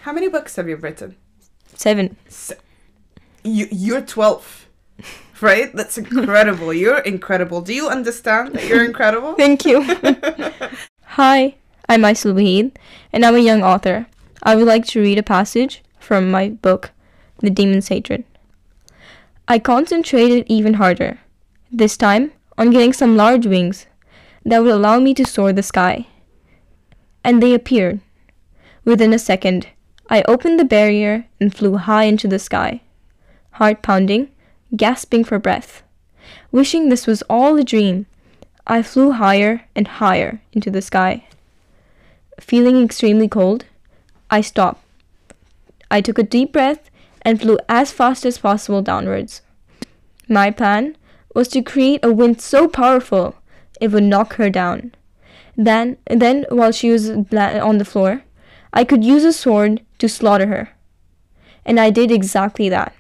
How many books have you written? 7. You're 12, right? That's incredible. You're incredible. Do you understand that you're incredible? Thank you. Hi, I'm Ms Asma, and I'm a young author. I would like to read a passage from my book, The Demon's Hatred. I concentrated even harder, this time on getting some large wings that would allow me to soar the sky. And they appeared. Within a second, I opened the barrier and flew high into the sky, heart pounding, gasping for breath. Wishing this was all a dream, I flew higher and higher into the sky. Feeling extremely cold, I stopped. I took a deep breath and flew as fast as possible downwards. My plan was to create a wind so powerful it would knock her down. Then while she was on the floor, I could use a sword to slaughter her. And I did exactly that.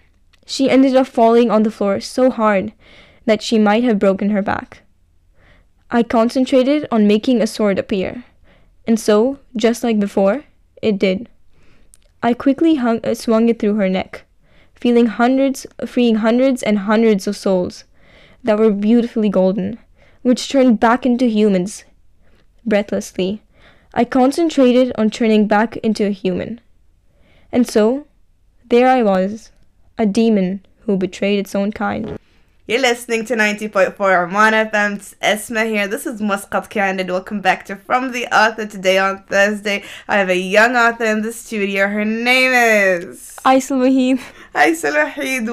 She ended up falling on the floor so hard that she might have broken her back. I concentrated on making a sword appear, and so, just like before, it did. I quickly swung it through her neck, freeing hundreds and hundreds of souls that were beautifully golden, which turned back into humans. Breathlessly, I concentrated on turning back into a human. And so, there I was, a demon who betrayed its own kind. You're listening to 90.4 Oman FM. It's Asma here. This is Muscat Candid. Welcome back to From the Author. Today on Thursday, I have a young author in the studio. Her name is... Aisel Wahid. Aisel Wahid.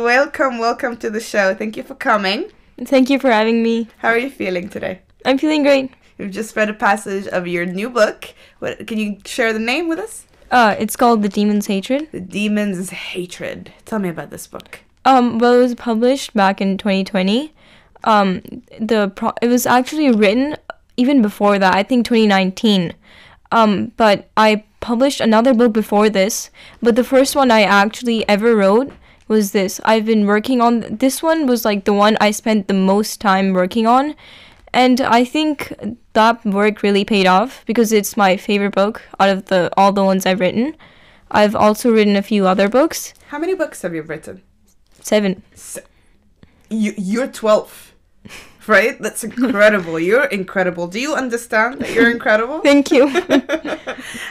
Welcome to the show. Thank you for coming. Thank you for having me. How are you feeling today? I'm feeling great. You've just read a passage of your new book. Can you share the name with us? It's called The Demon's Hatred. The Demon's Hatred. Tell me about this book. Well, it was published back in 2020. It was actually written even before that, I think 2019. But I published another book before this. But the first one I actually ever wrote was this. I've been working on... This one was like the one I spent the most time working on. And I think that work really paid off because it's my favorite book out of all the ones I've written. I've also written a few other books. How many books have you written? 7. You're 12, right? That's incredible. You're incredible. Do you understand that you're incredible? Thank you. All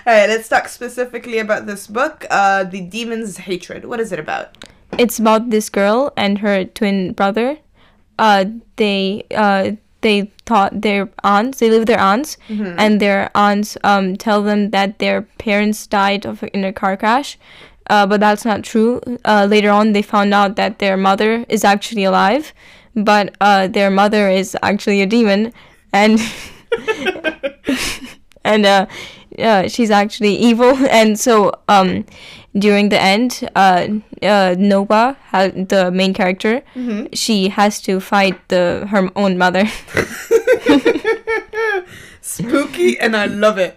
right, let's talk specifically about this book, The Demon's Hatred. What is it about? It's about this girl and her twin brother. They taught their aunts, they live with their aunts, and their aunts tell them that their parents died in a car crash. But that's not true. Later on, they found out that their mother is actually alive, but their mother is actually a demon, and she's actually evil. And so during the end, Noba, the main character, she has to fight her own mother. Spooky, and I love it.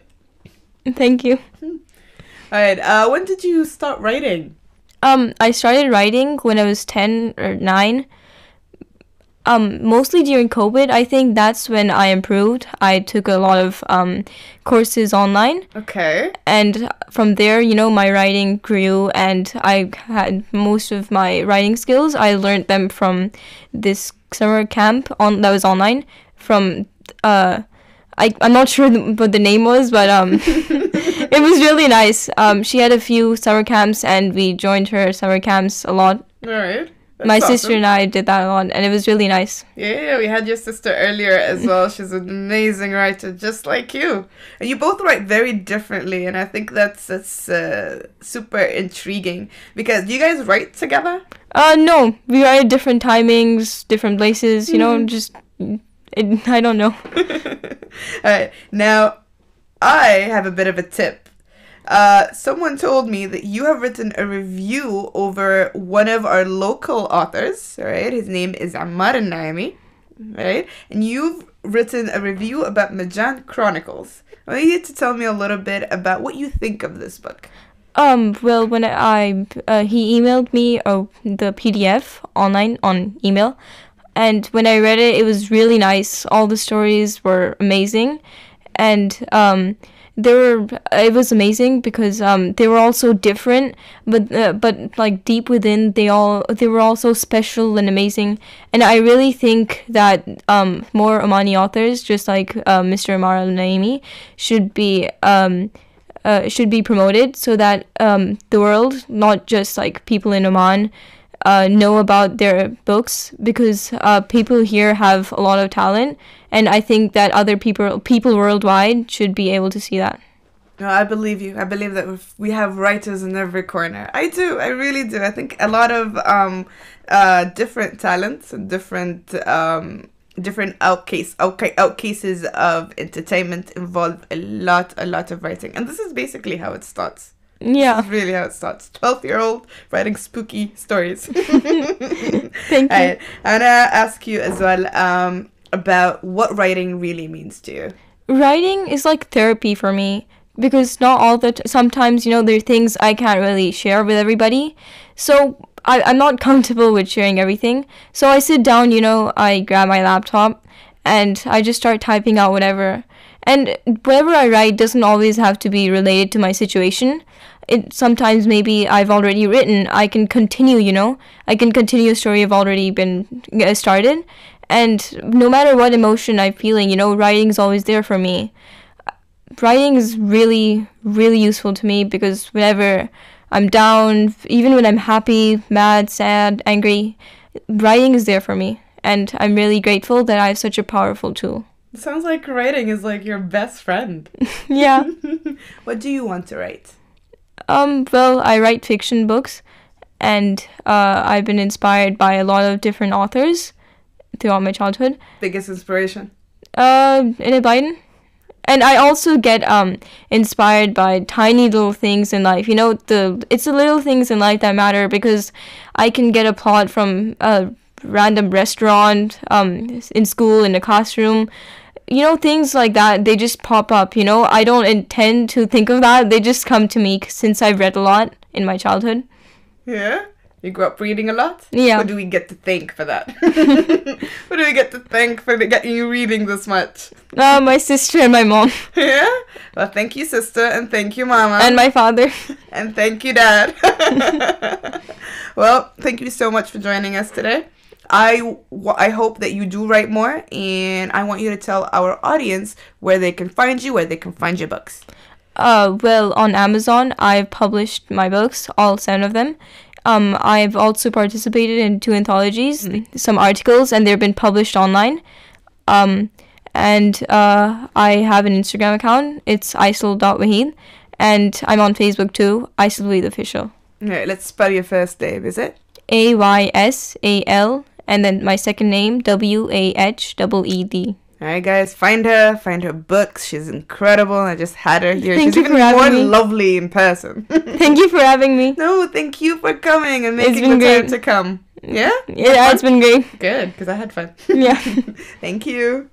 Thank you. All right. When did you start writing? I started writing when I was 10 or 9. Mostly during COVID. I think that's when I improved. I took a lot of courses online. Okay. And from there, my writing grew, and I had most of my writing skills. I learned them from this summer camp that was online. From I'm not sure what the name was, but it was really nice. She had a few summer camps, and we joined her summer camps a lot. All right. My sister and I did that a lot, and it was really nice. Yeah, we had your sister earlier as well. She's an amazing writer, just like you. And you both write very differently, and I think that's super intriguing. Because do you guys write together? No, we write at different timings, different places. I don't know. All right, now I have a bit of a tip. Someone told me that you have written a review over one of our local authors, right? His name is Ammar al-Naimi, right? And you've written a review about Majan Chronicles. I want you to tell me a little bit about what you think of this book. Well, when he emailed me the PDF online on email, and when I read it, it was really nice. All the stories were amazing, and it was amazing because they were all so different, but like deep within they were all so special and amazing. And I really think that more Omani authors, just like Mr. Amar Al Naimi, should be promoted so that the world, not just like people in Oman, know about their books, because people here have a lot of talent, and I think that other people worldwide should be able to see that. No, I believe you. I believe that we have writers in every corner. I do. I really do. I think a lot of different talents and different outcases of entertainment involve a lot of writing, and this is basically how it starts. Yeah. This is really how it starts. 12-year-old writing spooky stories. Thank you. Right. I want to ask you as well about what writing really means to you. Writing is like therapy for me, because not all sometimes, there are things I can't really share with everybody. So I'm not comfortable with sharing everything. So I sit down, I grab my laptop and I just start typing out whatever. And whatever I write doesn't always have to be related to my situation. Sometimes maybe I've already written, I can continue, I can continue a story I've already been started. And no matter what emotion I'm feeling, writing is always there for me. Writing is really, really useful to me, because whenever I'm down, even when I'm happy, mad, sad, angry, writing is there for me. And I'm really grateful that I have such a powerful tool. It sounds like writing is like your best friend. Yeah. What do you want to write? Well, I write fiction books, and I've been inspired by a lot of different authors throughout my childhood. Biggest inspiration? Enid Blyton. And I also get inspired by tiny little things in life. It's the little things in life that matter, because I can get a plot from a random restaurant, in school, in a classroom. Things like that, they just pop up, I don't intend to think of that. They just come to me since I've read a lot in my childhood. Yeah? You grew up reading a lot? Yeah. What do we get to thank for that? What do we get to thank for getting you reading this much? My sister and my mom. Yeah? Well, thank you, sister, and thank you, mama. And my father. And thank you, dad. Well, thank you so much for joining us today. I hope that you do write more, and I want you to tell our audience where they can find you, where they can find your books. Well, on Amazon, I've published my books, all 7 of them. I've also participated in 2 anthologies, some articles, and they've been published online. And I have an Instagram account. It's aisal.wahid. And I'm on Facebook too, Aisal Wahid Official. Okay, let's spell your first name, is it? Aysal, and then my second name, Waheded. Alright guys, find her books. She's incredible. I just had her here. Thank She's you for even more having me. lovely in person. Thank you for having me. No, thank you for coming and It's making been the time great. to come. Yeah? Yeah, it's been great. Good, because I had fun. Yeah. Thank you.